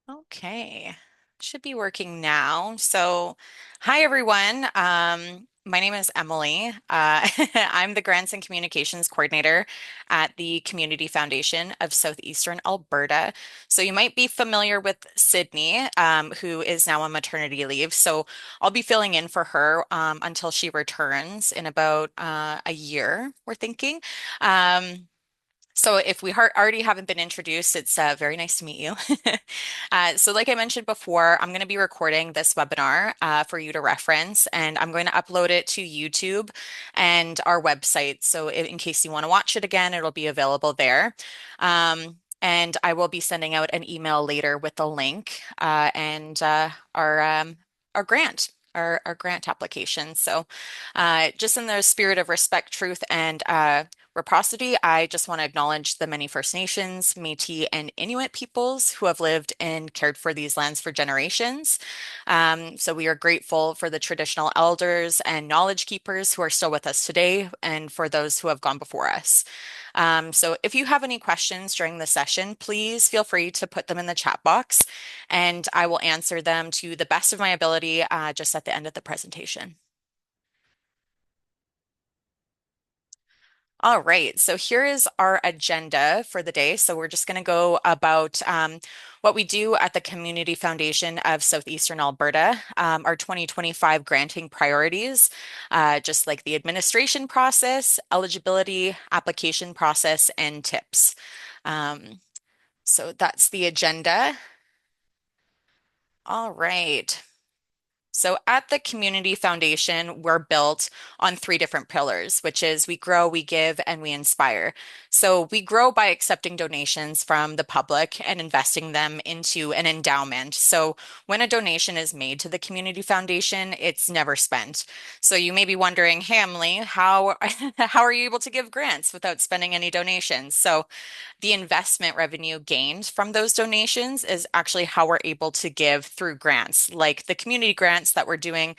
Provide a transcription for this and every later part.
Okay, should be working now. Hi everyone. My name is Emily. I'm the Grants and Communications Coordinator at the Community Foundation of Southeastern Alberta. So you might be familiar with Sydney, who is now on maternity leave. So I'll be filling in for her until she returns in about a year, we're thinking. Um, so if we already haven't been introduced, it's very nice to meet you. So like I mentioned before, I'm going to be recording this webinar for you to reference, and I'm going to upload it to YouTube and our website. So in case you want to watch it again, it'll be available there. And I will be sending out an email later with the link and our grant. Our grant application. So, just in the spirit of respect, truth, and reciprocity, I just want to acknowledge the many First Nations, Métis, and Inuit peoples who have lived and cared for these lands for generations. So we are grateful for the traditional elders and knowledge keepers who are still with us today and for those who have gone before us. So if you have any questions during the session, please feel free to put them in the chat box and I will answer them to the best of my ability just at the end of the presentation. All right, so here is our agenda for the day. So we're just going to go about what we do at the Community Foundation of Southeastern Alberta, our 2025 granting priorities, just like the administration process, eligibility, application process, and tips. Um, so that's the agenda. All right. So at the Community Foundation, we're built on three different pillars, which is we grow, we give, and we inspire. So we grow by accepting donations from the public and investing them into an endowment. So when a donation is made to the Community Foundation, it's never spent. So you may be wondering, hey, Emily, how how are you able to give grants without spending any donations? So the investment revenue gained from those donations is actually how we're able to give through grants, like the community grants that we're doing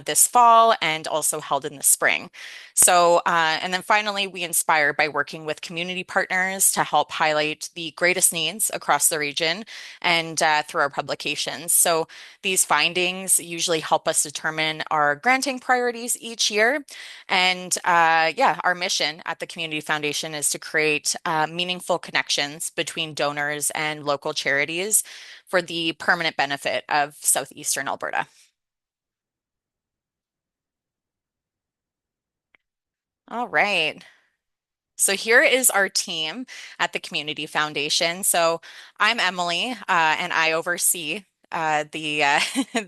this fall and also held in the spring. So, and then finally, we inspire by working with community partners to help highlight the greatest needs across the region and through our publications. So, these findings usually help us determine our granting priorities each year. And yeah, our mission at the Community Foundation is to create meaningful connections between donors and local charities for the permanent benefit of Southeastern Alberta. All right. So here is our team at the Community Foundation. So I'm Emily, and I oversee the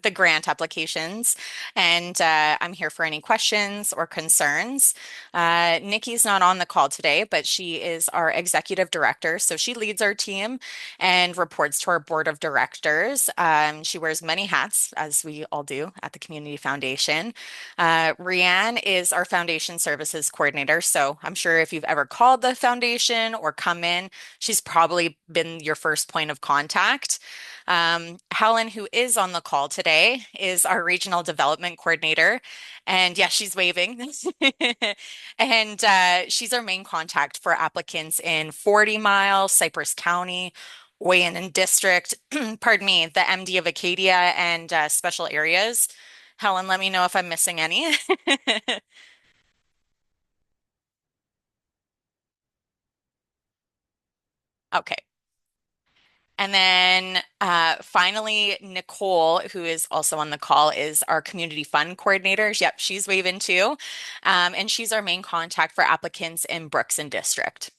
the grant applications, and I'm here for any questions or concerns. Nikki's not on the call today, but she is our executive director, so she leads our team and reports to our board of directors. She wears many hats, as we all do at the Community Foundation. Rianne is our foundation services coordinator. So I'm sure if you've ever called the foundation or come in, she's probably been your first point of contact. Helen, who is on the call today, is our regional development coordinator. And yeah, she's waving. And she's our main contact for applicants in 40 Mile, Cypress County, Wayanan District, pardon me, the MD of Acadia and special areas. Helen, let me know if I'm missing any. Okay. And then finally, Nicole, who is also on the call, is our community fund coordinator. Yep, she's waving too. And she's our main contact for applicants in Brooks and District.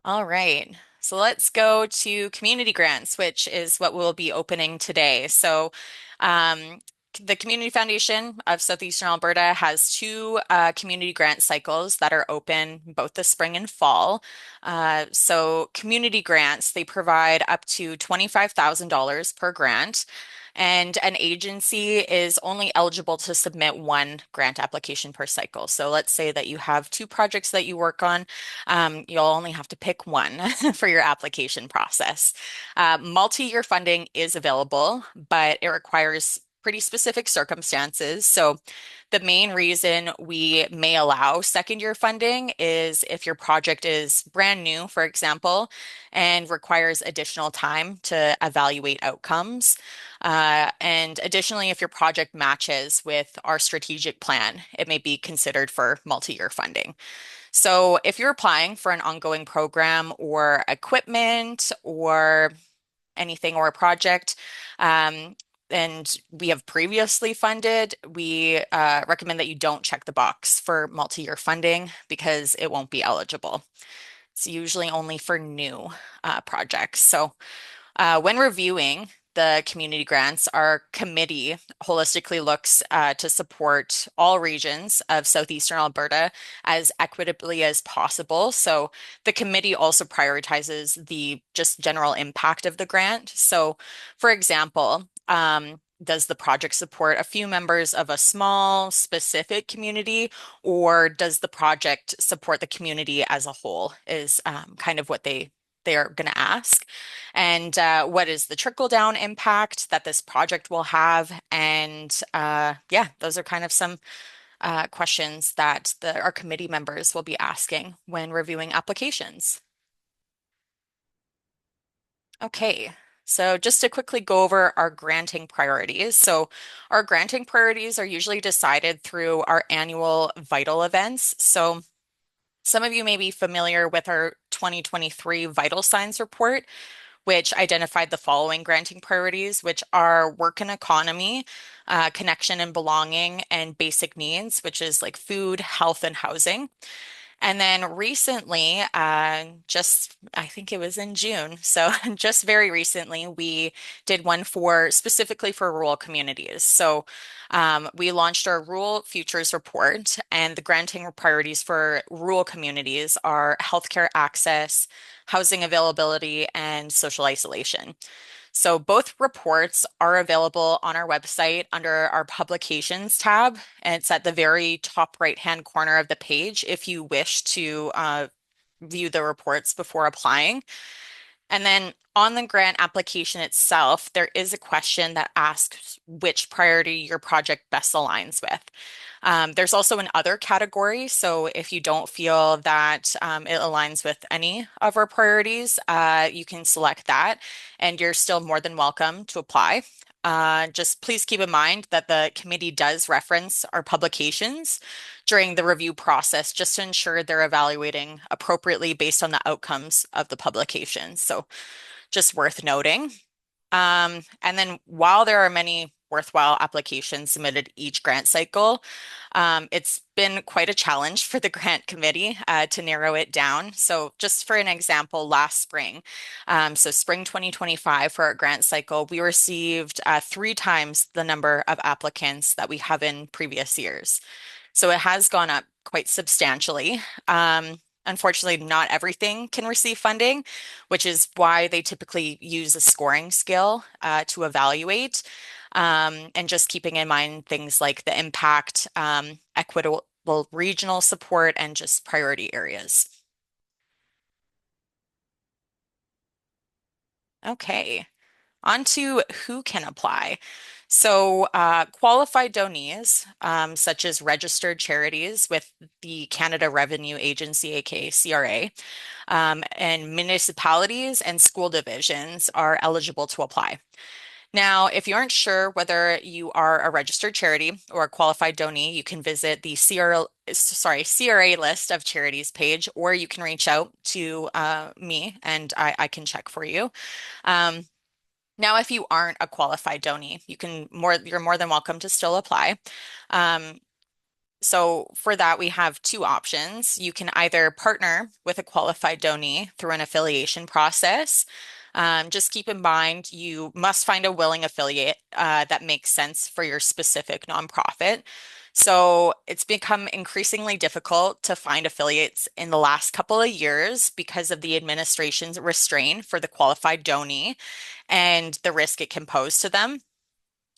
All right. So let's go to community grants, which is what we'll be opening today. So, um, the Community Foundation of Southeastern Alberta has two community grant cycles that are open both the spring and fall. So, community grants, they provide up to $25,000 per grant. And an agency is only eligible to submit one grant application per cycle. So let's say that you have two projects that you work on. You'll only have to pick one for your application process. Multi-year funding is available, but it requires pretty specific circumstances. So the main reason we may allow second year funding is if your project is brand new, for example, and requires additional time to evaluate outcomes. And additionally, if your project matches with our strategic plan, it may be considered for multi-year funding. So if you're applying for an ongoing program or equipment or anything or a project, and we have previously funded, we recommend that you don't check the box for multi-year funding because it won't be eligible. It's usually only for new projects. So when reviewing the community grants, our committee holistically looks to support all regions of Southeastern Alberta as equitably as possible. So the committee also prioritizes the just general impact of the grant. So, for example, does the project support a few members of a small, specific community, or does the project support the community as a whole? Is kind of what they are going to ask. And what is the trickle down impact that this project will have? And yeah, those are kind of some questions that our committee members will be asking when reviewing applications. Okay. So just to quickly go over our granting priorities. So our granting priorities are usually decided through our annual vital events. So some of you may be familiar with our 2023 vital signs report, which identified the following granting priorities, which are work and economy, connection and belonging, and basic needs, which is like food, health, and housing. And then recently, just I think it was in June, so just very recently, we did one for specifically for rural communities. So we launched our Rural Futures Report, and the granting priorities for rural communities are healthcare access, housing availability, and social isolation. So both reports are available on our website under our publications tab, and it's at the very top right-hand corner of the page if you wish to view the reports before applying. And then on the grant application itself, there is a question that asks which priority your project best aligns with. There's also an other category. So if you don't feel that it aligns with any of our priorities, you can select that and you're still more than welcome to apply. Just please keep in mind that the committee does reference our publications during the review process just to ensure they're evaluating appropriately based on the outcomes of the publication. So just worth noting. And then while there are many worthwhile applications submitted each grant cycle, it's been quite a challenge for the grant committee to narrow it down. So just for an example, last spring, so spring 2025 for our grant cycle, we received 3 times the number of applicants that we have in previous years. So it has gone up quite substantially. Unfortunately, not everything can receive funding, which is why they typically use a scoring scale to evaluate. And just keeping in mind things like the impact, equitable regional support, and just priority areas. Okay. On to who can apply. So, qualified donees, such as registered charities with the Canada Revenue Agency, aka CRA, and municipalities and school divisions are eligible to apply. Now, if you aren't sure whether you are a registered charity or a qualified donee, you can visit the CRA list of charities page, or you can reach out to me and I can check for you. Um, now, if you aren't a qualified donee, you're more than welcome to still apply. Um, so for that, we have two options. You can either partner with a qualified donee through an affiliation process. Just keep in mind, you must find a willing affiliate that makes sense for your specific nonprofit. So it's become increasingly difficult to find affiliates in the last couple of years because of the administration's restraint for the qualified donee and the risk it can pose to them.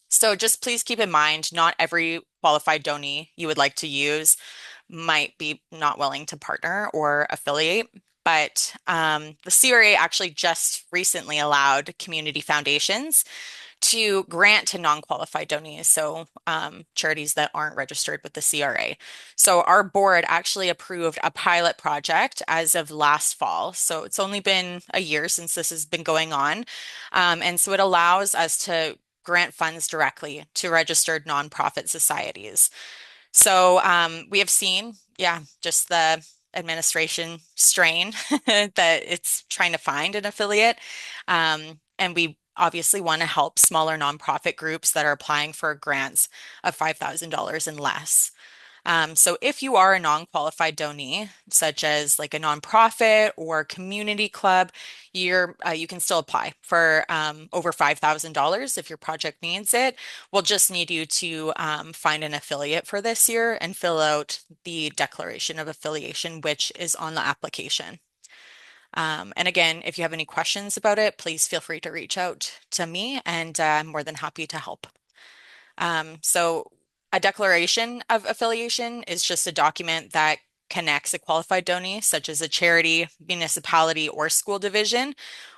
So just please keep in mind, not every qualified donee you would like to use might be not willing to partner or affiliate. but the CRA actually just recently allowed community foundations to grant to non-qualified donees, so charities that aren't registered with the CRA. So our board actually approved a pilot project as of last fall. So it's only been a year since this has been going on. And so it allows us to grant funds directly to registered nonprofit societies. So we have seen, yeah, just the administration strain that it's trying to find an affiliate. And we obviously want to help smaller nonprofit groups that are applying for grants of $5,000 and less. So if you are a non-qualified donee, such as like a nonprofit or community club, you can still apply for over $5,000 if your project needs it. We'll just need you to find an affiliate for this year and fill out the declaration of affiliation, which is on the application. And again, if you have any questions about it, please feel free to reach out to me, and I'm more than happy to help. So a declaration of affiliation is just a document that connects a qualified donee, such as a charity, municipality, or school division,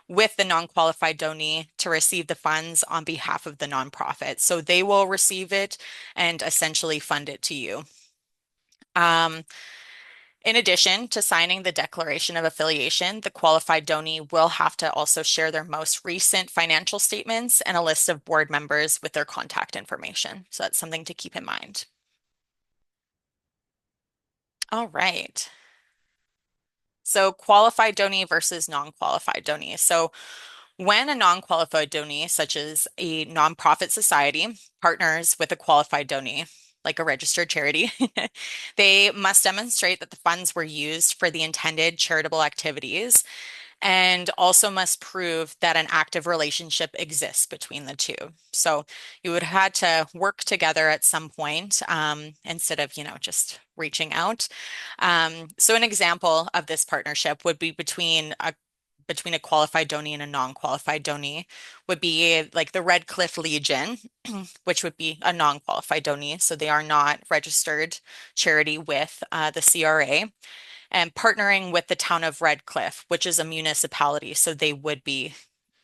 with the non-qualified donee to receive the funds on behalf of the nonprofit. So they will receive it and essentially fund it to you. Um, in addition to signing the declaration of affiliation, the qualified donee will have to also share their most recent financial statements and a list of board members with their contact information. So that's something to keep in mind. All right. So qualified donee versus non-qualified donee. So when a non-qualified donee, such as a nonprofit society, partners with a qualified donee, like a registered charity, they must demonstrate that the funds were used for the intended charitable activities and also must prove that an active relationship exists between the two. So you would have had to work together at some point instead of, just reaching out. So an example of this partnership would be between a qualified donee and a non-qualified donee would be like the Red Cliff Legion, which would be a non-qualified donee. So they are not registered charity with the CRA, and partnering with the town of Red Cliff, which is a municipality. So they would be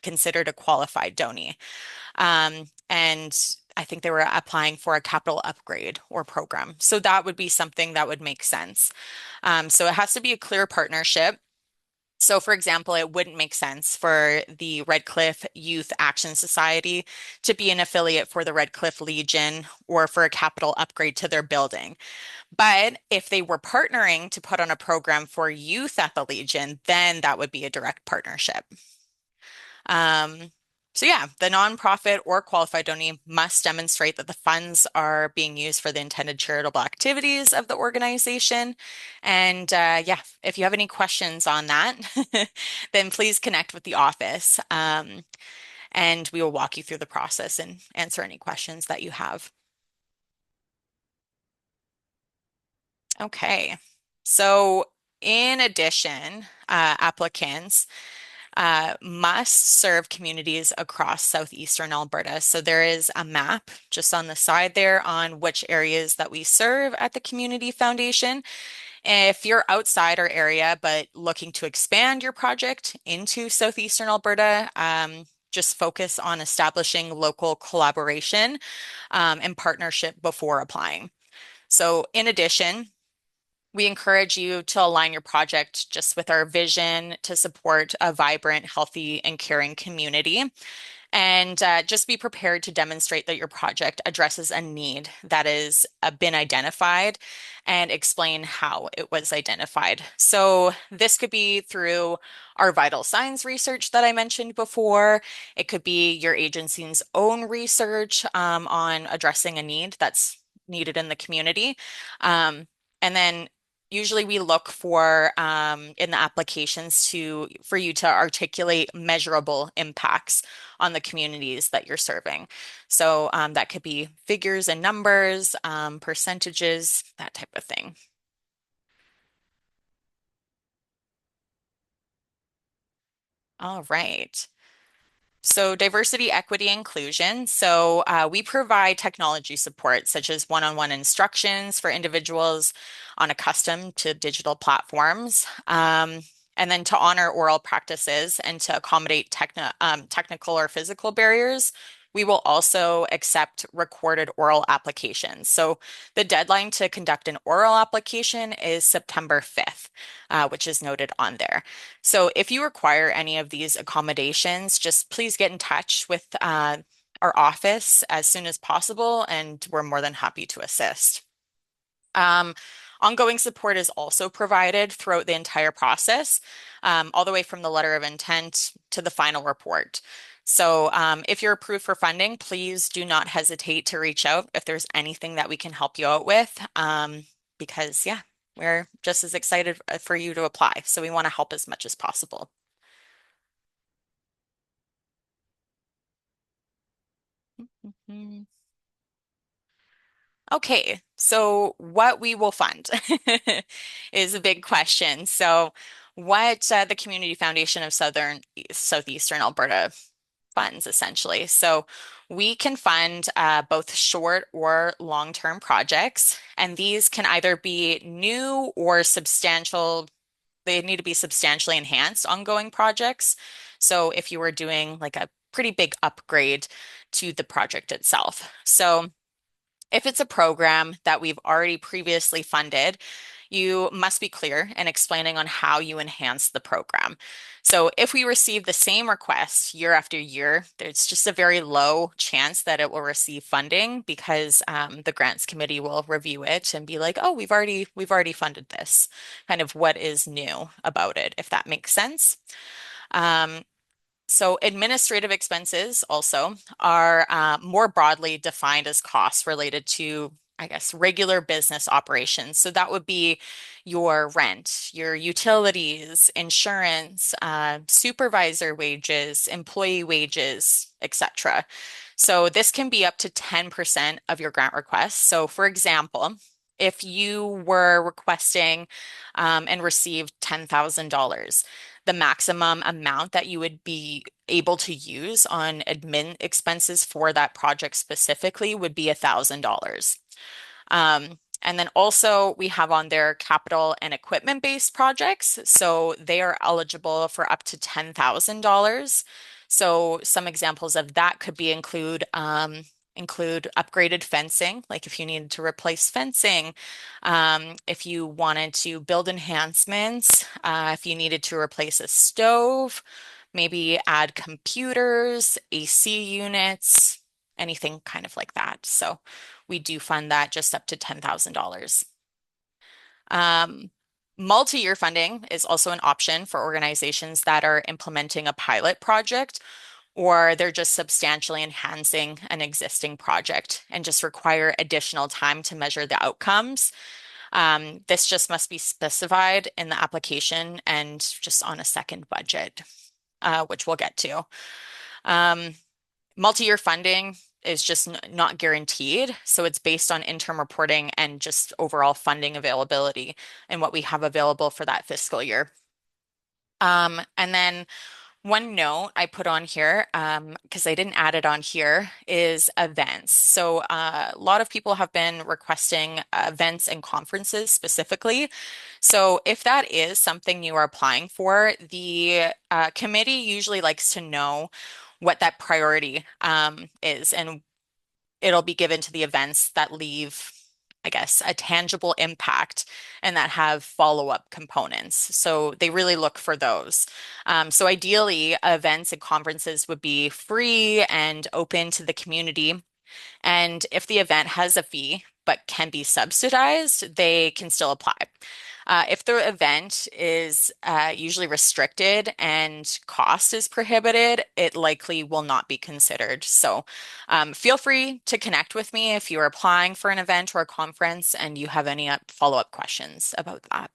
considered a qualified donee. And I think they were applying for a capital upgrade or program. So that would be something that would make sense. So it has to be a clear partnership. So, for example, it wouldn't make sense for the Red Cliff Youth Action Society to be an affiliate for the Red Cliff Legion or for a capital upgrade to their building. But if they were partnering to put on a program for youth at the Legion, then that would be a direct partnership. Um, so yeah, the nonprofit or qualified donee must demonstrate that the funds are being used for the intended charitable activities of the organization. And yeah, if you have any questions on that, then please connect with the office, and we will walk you through the process and answer any questions that you have. Okay. So in addition, applicants must serve communities across Southeastern Alberta. So there is a map just on the side there on which areas that we serve at the Community Foundation. If you're outside our area but looking to expand your project into Southeastern Alberta, just focus on establishing local collaboration and partnership before applying. So in addition, we encourage you to align your project just with our vision to support a vibrant, healthy, and caring community. And just be prepared to demonstrate that your project addresses a need that has been identified and explain how it was identified. So this could be through our vital signs research that I mentioned before. It could be your agency's own research on addressing a need that's needed in the community. And then usually we look for in the applications for you to articulate measurable impacts on the communities that you're serving. So that could be figures and numbers, percentages, that type of thing. All right. So diversity, equity, inclusion. So we provide technology support such as one-on-one instructions for individuals unaccustomed to digital platforms. And then to honor oral practices and to accommodate technical or physical barriers, we will also accept recorded oral applications. So the deadline to conduct an oral application is September 5th, which is noted on there. So if you require any of these accommodations, just please get in touch with our office as soon as possible, and we're more than happy to assist. Um, Ongoing support is also provided throughout the entire process, all the way from the letter of intent to the final report. So if you're approved for funding, please do not hesitate to reach out if there's anything that we can help you out with, because yeah, we're just as excited for you to apply. So we want to help as much as possible. Mhm. Okay, so what we will fund is a big question. So, what the Community Foundation of Southeastern Alberta funds essentially. So, we can fund both short or long-term projects, and these can either be new or substantial. They need to be substantially enhanced ongoing projects. So, if you were doing like a pretty big upgrade to the project itself. So, if it's a program that we've already previously funded, you must be clear in explaining on how you enhance the program. So if we receive the same request year after year, there's just a very low chance that it will receive funding because the grants committee will review it and be like, "Oh, we've already funded this." Kind of what is new about it, if that makes sense. Um, so administrative expenses also are more broadly defined as costs related to, I guess, regular business operations. So that would be your rent, your utilities, insurance, supervisor wages, employee wages, etc. So this can be up to 10% of your grant request. So for example, if you were requesting and received $10,000, the maximum amount that you would be able to use on admin expenses for that project specifically would be $1,000. And then also we have on there capital and equipment-based projects. So they are eligible for up to $10,000. So some examples of that could be include upgraded fencing, like if you needed to replace fencing, if you wanted to build enhancements, if you needed to replace a stove, maybe add computers, AC units, anything kind of like that. So we do fund that just up to $10,000. Um, Multi-year funding is also an option for organizations that are implementing a pilot project or they're just substantially enhancing an existing project and just require additional time to measure the outcomes. This just must be specified in the application and just on a second budget, which we'll get to. Um, Multi-year funding is just not guaranteed. So it's based on interim reporting and just overall funding availability and what we have available for that fiscal year. And then one note I put on here, because I didn't add it on here, is events. So a lot of people have been requesting events and conferences specifically. So if that is something you are applying for, the committee usually likes to know what that priority is, and it'll be given to the events that leave, I guess, a tangible impact and that have follow-up components. So they really look for those. So ideally, events and conferences would be free and open to the community. And if the event has a fee but can be subsidized, they can still apply. If the event is usually restricted and cost is prohibited, it likely will not be considered. So feel free to connect with me if you're applying for an event or a conference and you have any follow-up questions about that.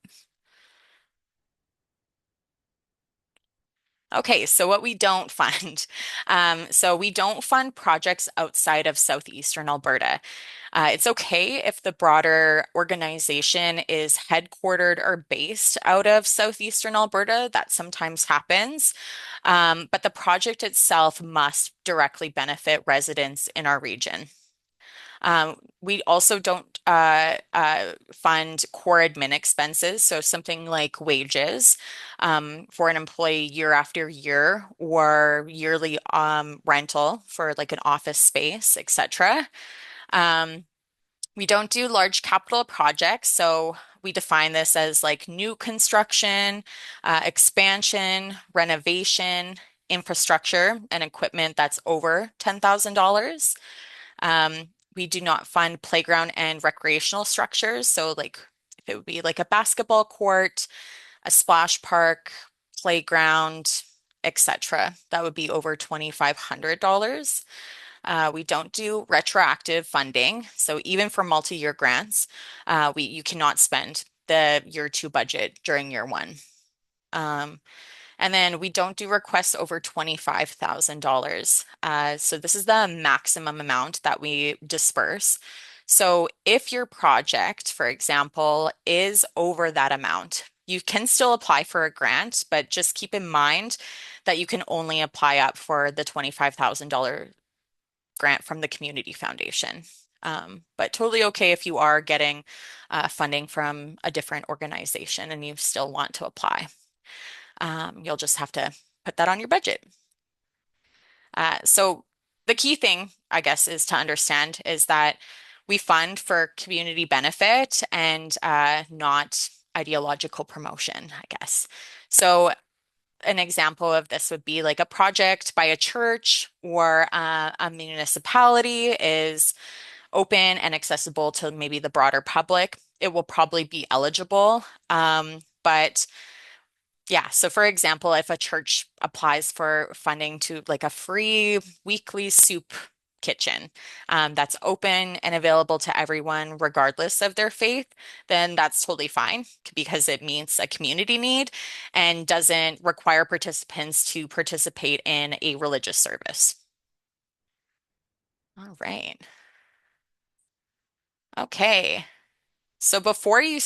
Okay, so what we don't fund. So we don't fund projects outside of Southeastern Alberta. It's okay if the broader organization is headquartered or based out of Southeastern Alberta. That sometimes happens. But the project itself must directly benefit residents in our region. We also don't fund core admin expenses, so something like wages for an employee year after year, or yearly rental for like an office space, etc. Um, we don't do large capital projects, so we define this as like new construction, expansion, renovation, infrastructure, and equipment that's over $10,000. We do not fund playground and recreational structures. So, like, if it would be like a basketball court, a splash park, playground, etc., that would be over $2,500. We don't do retroactive funding. So, even for multi-year grants, you cannot spend the year two budget during year one. Um, and then we don't do requests over $25,000. So this is the maximum amount that we disperse. So if your project, for example, is over that amount, you can still apply for a grant, but just keep in mind that you can only apply up for the $25,000 grant from the Community Foundation. But totally okay if you are getting funding from a different organization and you still want to apply. You'll just have to put that on your budget. So the key thing, I guess, is to understand is that we fund for community benefit and not ideological promotion, I guess. So an example of this would be like a project by a church or a municipality is open and accessible to maybe the broader public. It will probably be eligible. But yeah, so for example, if a church applies for funding to like a free weekly soup kitchen that's open and available to everyone regardless of their faith, then that's totally fine because it meets a community need and doesn't require participants to participate in a religious service. All right. Okay. So before you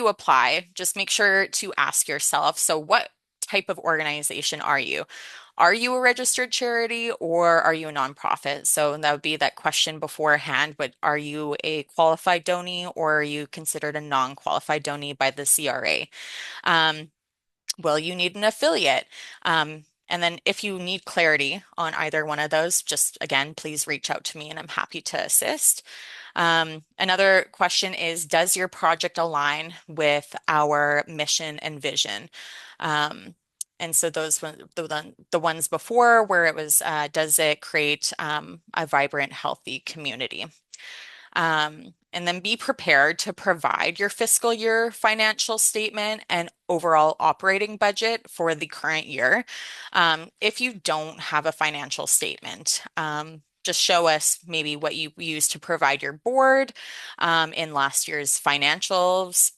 apply, just make sure to ask yourself, so what type of organization are you? Are you a registered charity or are you a nonprofit? So that would be that question beforehand, but are you a qualified donee or are you considered a non-qualified donee by the CRA? Um, will you need an affiliate? And then if you need clarity on either one of those, just again, please reach out to me and I'm happy to assist. Another question is, does your project align with our mission and vision? And so the ones before where it was, does it create a vibrant, healthy community? And then be prepared to provide your fiscal year financial statement and overall operating budget for the current year. If you don't have a financial statement, just show us maybe what you used to provide your board in last year's financials.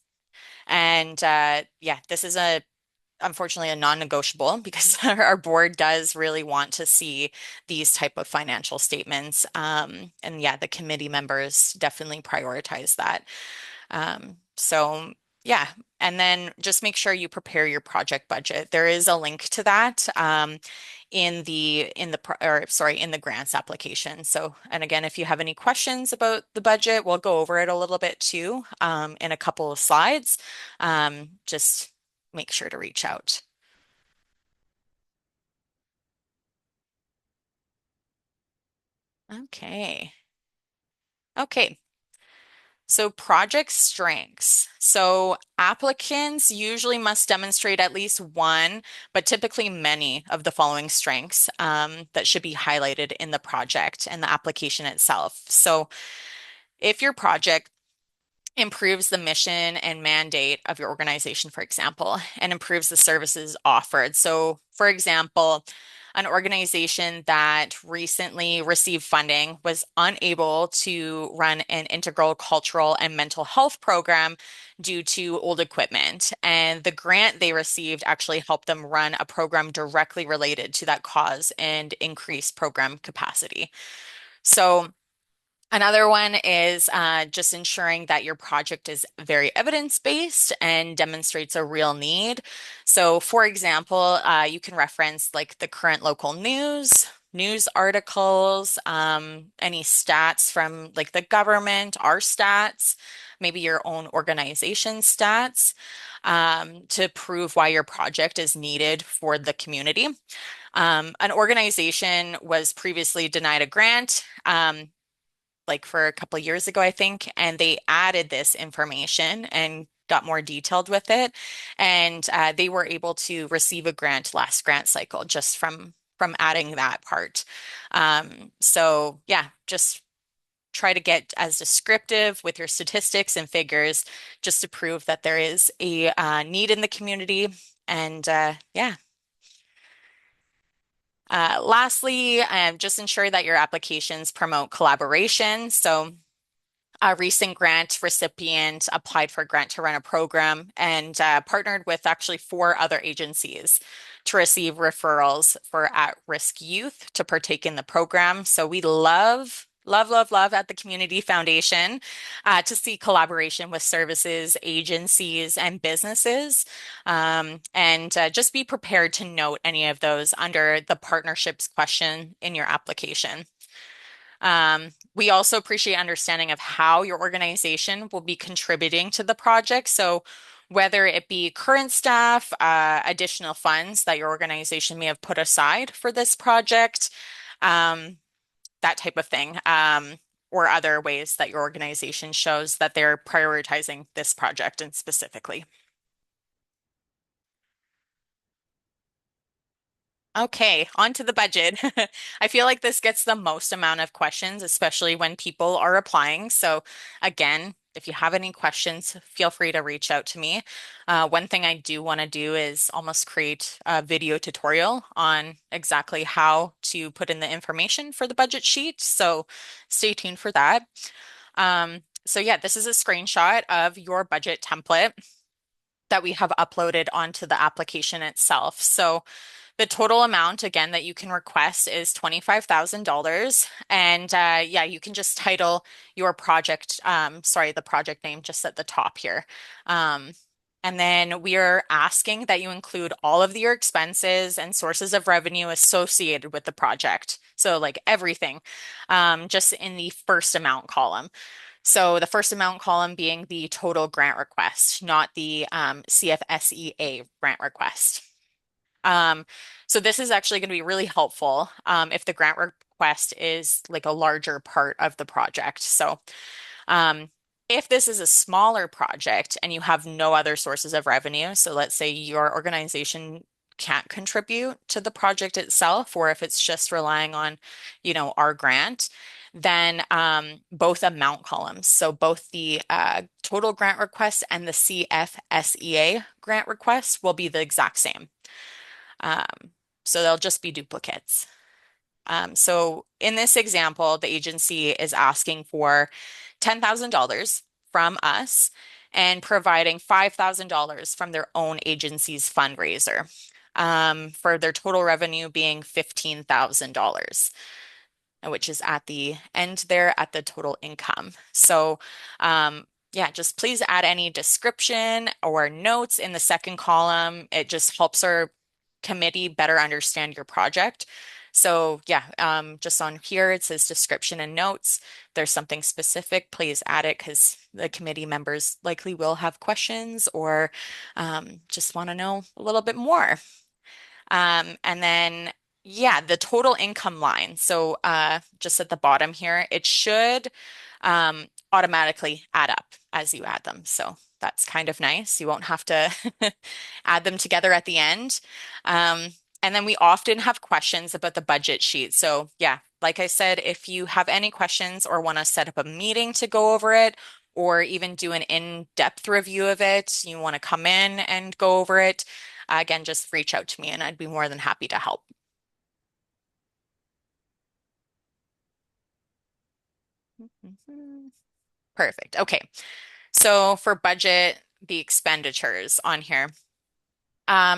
And yeah, this is unfortunately a non-negotiable because our board does really want to see these type of financial statements. And yeah, the committee members definitely prioritize that. So yeah, and then just make sure you prepare your project budget. There is a link to that in the grants application. So, and again, if you have any questions about the budget, we'll go over it a little bit too in a couple of slides. Just make sure to reach out. Okay. Okay. So project strengths. So applicants usually must demonstrate at least one, but typically many of the following strengths that should be highlighted in the project and the application itself. So if your project improves the mission and mandate of your organization, for example, and improves the services offered. So, for example, an organization that recently received funding was unable to run an integral cultural and mental health program due to old equipment. And the grant they received actually helped them run a program directly related to that cause and increase program capacity. So, another one is just ensuring that your project is very evidence-based and demonstrates a real need. So, for example, you can reference like the current local news, news articles, any stats from like the government, our stats, maybe your own organization stats, to prove why your project is needed for the community. An organization was previously denied a grant, like for a couple of years ago, I think, and they added this information and got more detailed with it, and they were able to receive a grant last grant cycle just from adding that part. So yeah, just try to get as descriptive with your statistics and figures just to prove that there is a need in the community. And yeah. Lastly, just ensure that your applications promote collaboration. So a recent grant recipient applied for a grant to run a program and partnered with actually four other agencies to receive referrals for at-risk youth to partake in the program. So we love, love, love, love at the Community Foundation to see collaboration with services, agencies, and businesses. And just be prepared to note any of those under the partnerships question in your application. We also appreciate understanding of how your organization will be contributing to the project. So whether it be current staff, additional funds that your organization may have put aside for this project, um, that type of thing, or other ways that your organization shows that they're prioritizing this project and specifically. Okay, on to the budget. I feel like this gets the most amount of questions, especially when people are applying. So again, if you have any questions, feel free to reach out to me. One thing I do want to do is almost create a video tutorial on exactly how to put in the information for the budget sheet. So stay tuned for that. So yeah, this is a screenshot of your budget template that we have uploaded onto the application itself. So the total amount, again, that you can request is $25,000. And yeah, you can just title your project, sorry, the project name just at the top here. Um, and then we are asking that you include all of your expenses and sources of revenue associated with the project. So, like everything, just in the first amount column. So, the first amount column being the total grant request, not the CFSEA grant request. Um, so this is actually going to be really helpful if the grant request is like a larger part of the project. So um, if this is a smaller project and you have no other sources of revenue, so let's say your organization can't contribute to the project itself, or if it's just relying on, our grant, then both amount columns, so both the total grant request and the CFSEA grant request will be the exact same. Um, so they'll just be duplicates. So in this example, the agency is asking for $10,000 from us and providing $5,000 from their own agency's fundraiser, for their total revenue being $15,000, which is at the end there at the total income. So yeah, just please add any description or notes in the second column. It just helps our committee better understand your project. So yeah, just on here it says description and notes. If there's something specific, please add it because the committee members likely will have questions or just want to know a little bit more. And then, yeah, the total income line. So just at the bottom here, it should automatically add up as you add them. So that's kind of nice. You won't have to add them together at the end. Um, and then we often have questions about the budget sheet. So yeah, like I said, if you have any questions or want to set up a meeting to go over it, or even do an in-depth review of it, you want to come in and go over it, again, just reach out to me and I'd be more than happy to help. Mhm. Perfect. Okay. So for budget, the expenditures on here.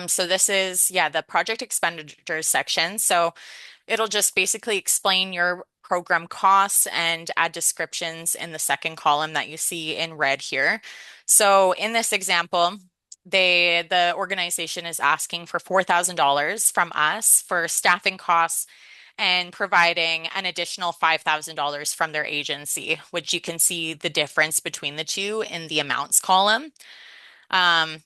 So this is, yeah, the project expenditures section. So it'll just basically explain your program costs and add descriptions in the second column that you see in red here. So in this example, the organization is asking for $4,000 from us for staffing costs and providing an additional $5,000 from their agency, which you can see the difference between the two in the amounts column. Um,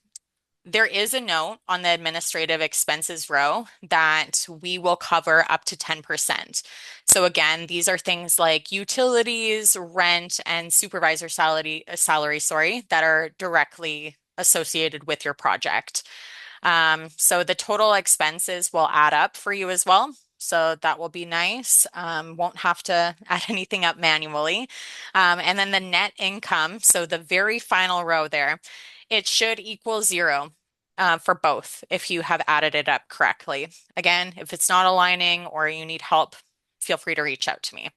there is a note on the administrative expenses row that we will cover up to 10%. So again, these are things like utilities, rent, and supervisor salary, that are directly associated with your project. So the total expenses will add up for you as well. So that will be nice. Won't have to add anything up manually. And then the net income, so the very final row there, it should equal zero for both if you have added it up correctly. Again, if it's not aligning or you need help, feel free to reach out to me.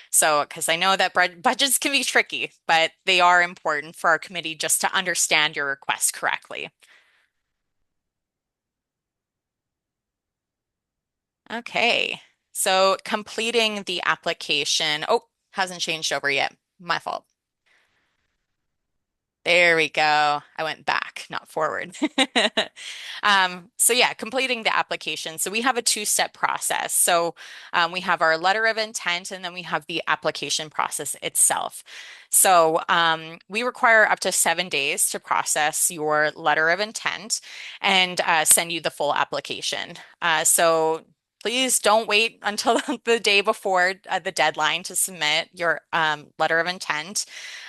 So, because I know that budgets can be tricky, but they are important for our committee just to understand your request correctly. Okay, so completing the application. Oh, hasn't changed over yet. My fault. There we go. I went back, not forward. So yeah, completing the application. So we have a two-step process. So we have our letter of intent and then we have the application process itself. So we require up to 7 days to process your letter of intent and send you the full application. So please don't wait until the day before the deadline to submit your letter of intent.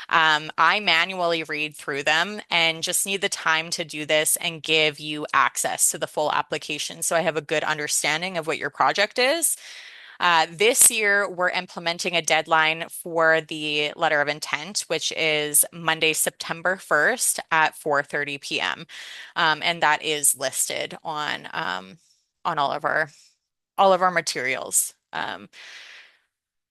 I manually read through them and just need the time to do this and give you access to the full application so I have a good understanding of what your project is. This year, we're implementing a deadline for the letter of intent, which is Monday, September 1st at 4:30 p.m. And that is listed on all of our materials.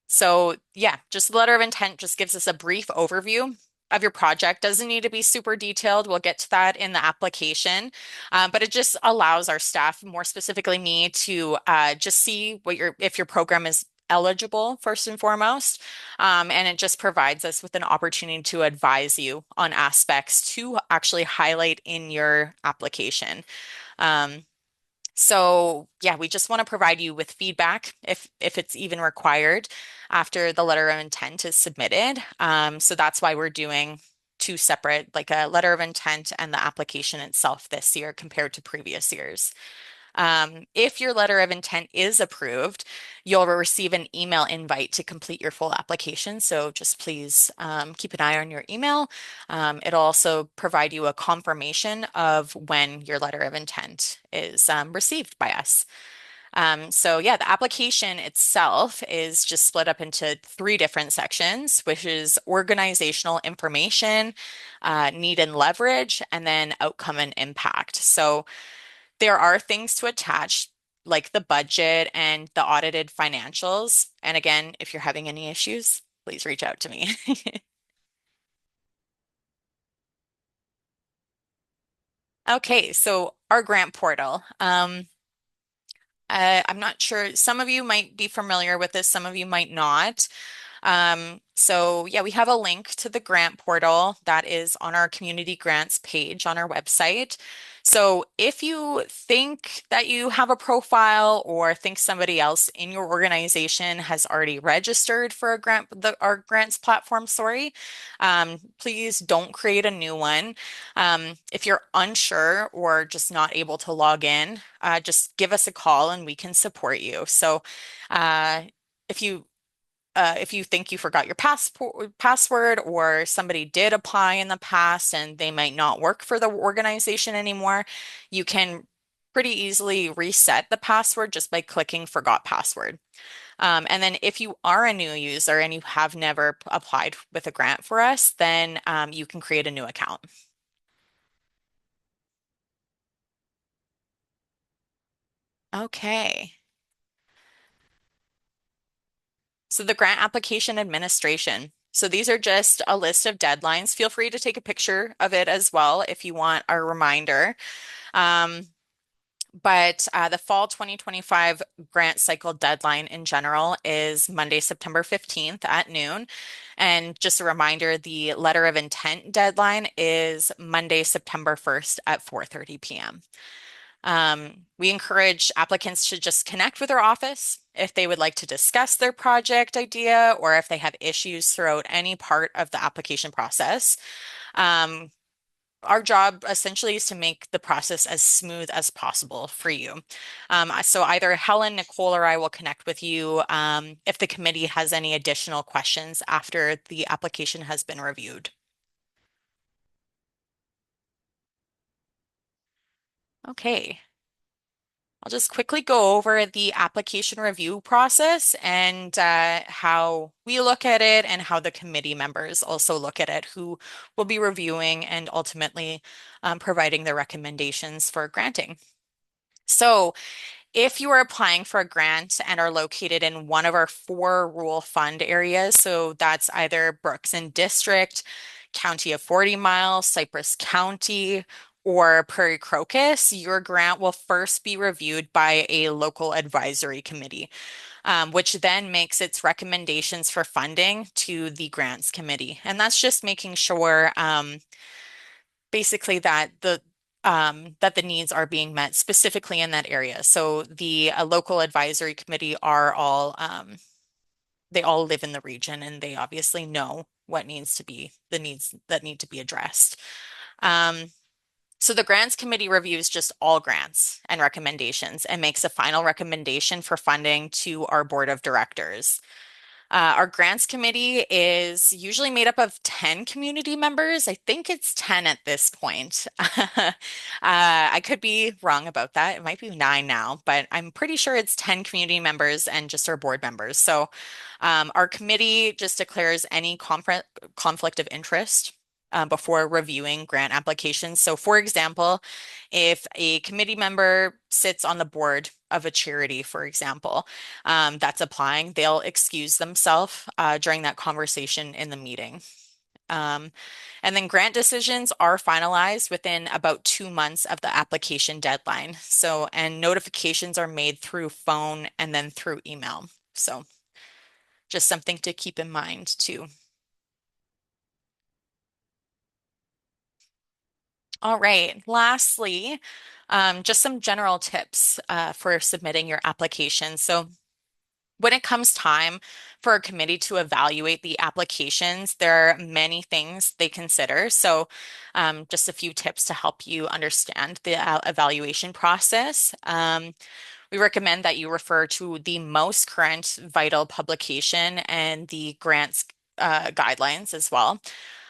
So yeah, just the letter of intent just gives us a brief overview of your project. Doesn't need to be super detailed. We'll get to that in the application. But it just allows our staff, more specifically me, to just see if your program is eligible first and foremost. And it just provides us with an opportunity to advise you on aspects to actually highlight in your application. Um, so yeah, we just want to provide you with feedback if it's even required after the letter of intent is submitted. So that's why we're doing two separate, like a letter of intent and the application itself this year compared to previous years. If your letter of intent is approved, you'll receive an email invite to complete your full application. So just please keep an eye on your email. It'll also provide you a confirmation of when your letter of intent is received by us. So yeah, the application itself is just split up into three different sections, which is organizational information, need and leverage, and then outcome and impact. So there are things to attach, like the budget and the audited financials. And again, if you're having any issues, please reach out to me. Okay, so our grant portal. I'm not sure. Some of you might be familiar with this, some of you might not. So yeah, we have a link to the grant portal that is on our community grants page on our website. So if you think that you have a profile or think somebody else in your organization has already registered for our grants platform, please don't create a new one. If you're unsure or just not able to log in, just give us a call and we can support you. So uh, if you if you think you forgot your password or somebody did apply in the past and they might not work for the organization anymore, you can pretty easily reset the password just by clicking forgot password. And then if you are a new user and you have never applied with a grant for us, then you can create a new account. Okay. So the grant application administration. So these are just a list of deadlines. Feel free to take a picture of it as well if you want a reminder. Um, but the fall 2025 grant cycle deadline in general is Monday, September 15th at noon. And just a reminder, the letter of intent deadline is Monday, September 1st at 4:30 p.m. We encourage applicants to just connect with our office if they would like to discuss their project idea or if they have issues throughout any part of the application process. Um, our job essentially is to make the process as smooth as possible for you. So either Helen, Nicole, or I will connect with you if the committee has any additional questions after the application has been reviewed. Okay. I'll just quickly go over the application review process and how we look at it and how the committee members also look at it, who will be reviewing and ultimately providing the recommendations for granting. So, if you are applying for a grant and are located in one of our four rural fund areas, so that's either Brooks and District, County of 40 Mile, Cypress County, or Prairie Crocus, your grant will first be reviewed by a local advisory committee, which then makes its recommendations for funding to the grants committee. And that's just making sure basically that the needs are being met specifically in that area. So the local advisory committee are all they all live in the region and they obviously know what needs to be the needs that need to be addressed. Um, so the grants committee reviews just all grants and recommendations and makes a final recommendation for funding to our board of directors. Our grants committee is usually made up of 10 community members. I think it's 10 at this point. I could be wrong about that. It might be 9 now, but I'm pretty sure it's 10 community members and just our board members. So our committee just declares any conflict of interest before reviewing grant applications. So, for example, if a committee member sits on the board of a charity, for example, that's applying, they'll excuse themselves during that conversation in the meeting. Um, and then grant decisions are finalized within about 2 months of the application deadline. So, and notifications are made through phone and then through email. So, just something to keep in mind too. All right. Lastly, just some general tips for submitting your application. So, when it comes time for a committee to evaluate the applications, there are many things they consider. So, just a few tips to help you understand the evaluation process. We recommend that you refer to the most current vital publication and the grants guidelines as well.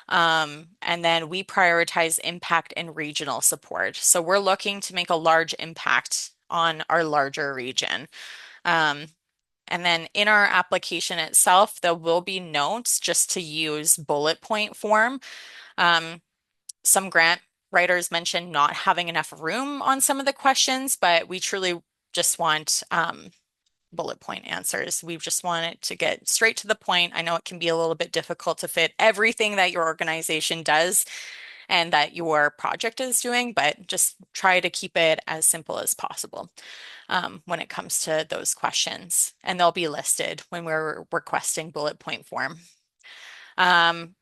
And then we prioritize impact and regional support. So we're looking to make a large impact on our larger region. Um, and then in our application itself, there will be notes just to use bullet point form. Um, some grant writers mentioned not having enough room on some of the questions, but we truly just want bullet point answers. We just want it to get straight to the point. I know it can be a little bit difficult to fit everything that your organization does and that your project is doing, but just try to keep it as simple as possible when it comes to those questions. And they'll be listed when we're requesting bullet point form. Um,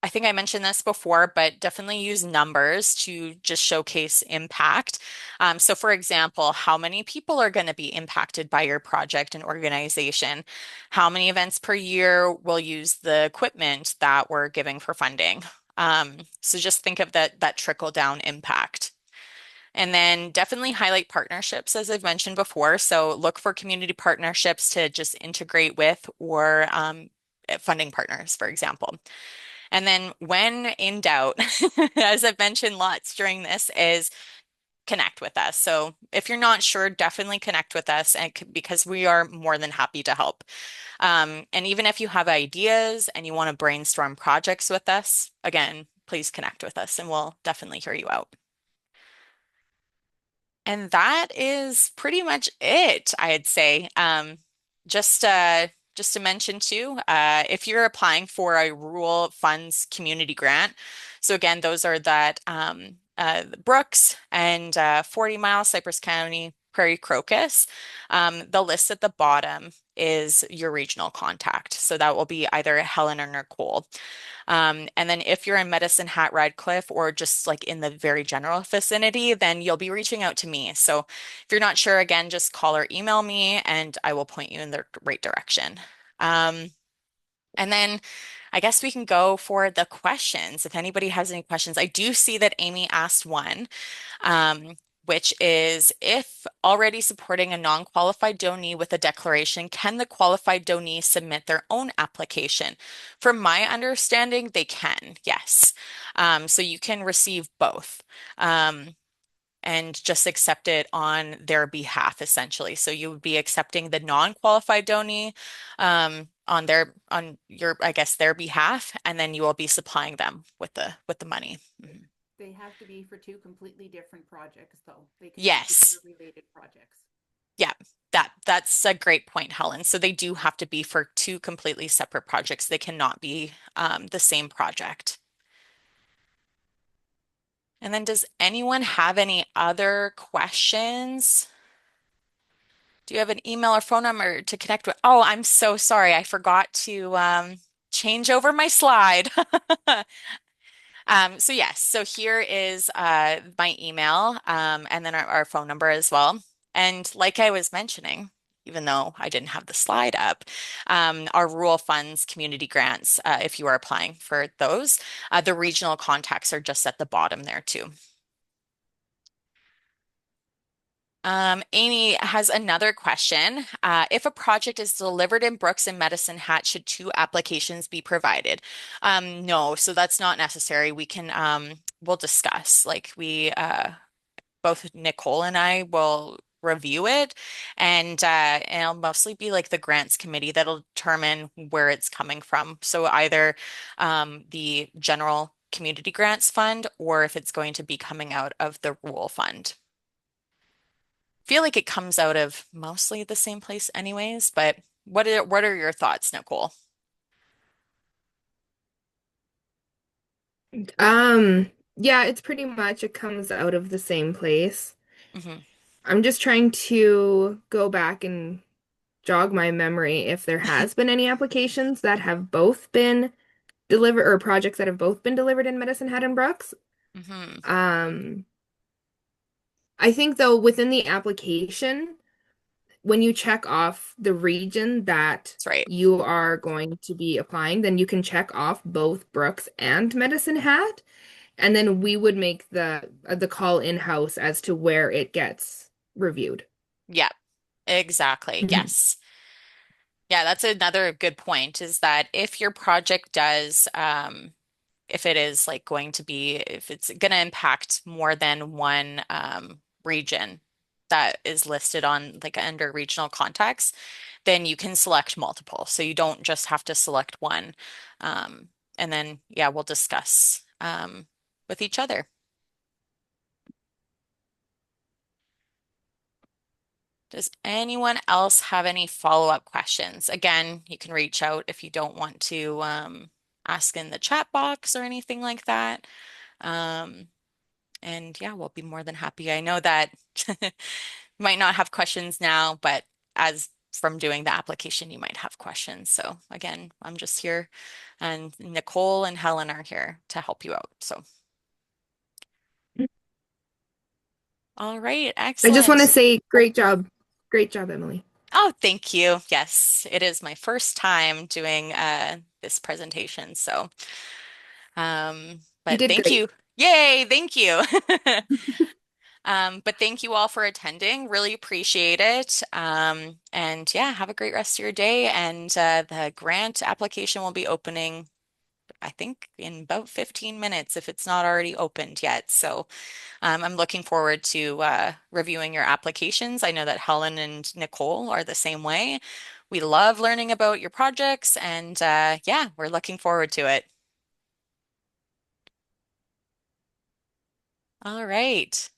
I think I mentioned this before, but definitely use numbers to just showcase impact. So, for example, how many people are going to be impacted by your project and organization? How many events per year will use the equipment that we're giving for funding? So just think of that trickle down impact. And then definitely highlight partnerships, as I've mentioned before. So look for community partnerships to just integrate with or funding partners, for example. And then when in doubt, as I've mentioned lots during this, is connect with us. So if you're not sure, definitely connect with us and because we are more than happy to help. And even if you have ideas and you want to brainstorm projects with us, again, please connect with us and we'll definitely hear you out. And that is pretty much it, I'd say. Just just to mention too, if you're applying for a rural funds community grant, so again, those are that Brooks and 40 Mile, Cypress County, prairie crocus, the list at the bottom is your regional contact. So that will be either Helen or Nicole. And then if you're in Medicine Hat, Redcliffe, or just like in the very general vicinity, then you'll be reaching out to me. So if you're not sure, again, just call or email me and I will point you in the right direction. Um, and then I guess we can go for the questions. If anybody has any questions, I do see that Amy asked one, which is if already supporting a non-qualified donee with a declaration, can the qualified donee submit their own application? From my understanding, they can, yes. So you can receive both. And just accept it on their behalf, essentially. So you would be accepting the non-qualified donee on your, I guess, their behalf, and then you will be supplying them with the money. Mhm. They have to be for two completely different projects, though. They cannot be Yes. for related projects. Yeah. That's a great point, Helen. So they do have to be for two completely separate projects. They cannot be the same project. And then does anyone have any other questions? Do you have an email or phone number to connect with? Oh, I'm so sorry. I forgot to change over my slide. So yes, so here is my email and then our phone number as well. And like I was mentioning, even though I didn't have the slide up, our rural funds community grants, if you are applying for those, the regional contacts are just at the bottom there too. Amy has another question. If a project is delivered in Brooks and Medicine Hat, should two applications be provided? No, so that's not necessary. We'll discuss. Both Nicole and I will review it, and it'll mostly be like the grants committee that'll determine where it's coming from. So either the general community grants fund, or if it's going to be coming out of the rural fund. Feel like it comes out of mostly the same place anyways, but what are your thoughts, Nicole? Yeah, it's pretty much it comes out of the same place. Hmm. I'm just trying to go back and jog my memory if there has been any applications that have both been delivered or projects that have both been delivered in Medicine Hat and Brooks. Hmm. Um, I think though within the application, when you check off the region that That's right. you are going to be applying, then you can check off both Brooks and Medicine Hat. And then we would make the call in-house as to where it gets reviewed. Yeah, exactly. Mhm. Yes. Yeah, that's another good point is that if your project does, if it is like going to be, if it's going to impact more than one region that is listed on like under regional contacts, then you can select multiple. So you don't just have to select one. Um, and then, yeah, we'll discuss with each other. Does anyone else have any follow-up questions? Again, you can reach out if you don't want to ask in the chat box or anything like that. Um, and yeah, we'll be more than happy. I know that you might not have questions now, but as from doing the application, you might have questions. So again, I'm just here, and Nicole and Helen are here to help you out. So, all right, I just want to excellent. say great job. Great job, Emily. Oh, thank you. Yes, it is my first time doing this presentation. So, You but did thank great. you. Yay, thank you. But thank you all for attending. Really appreciate it. And yeah, have a great rest of your day. And the grant application will be opening, I think, in about 15 minutes if it's not already opened yet. So I'm looking forward to reviewing your applications. I know that Helen and Nicole are the same way. We love learning about your projects, and yeah, we're looking forward to it. All right.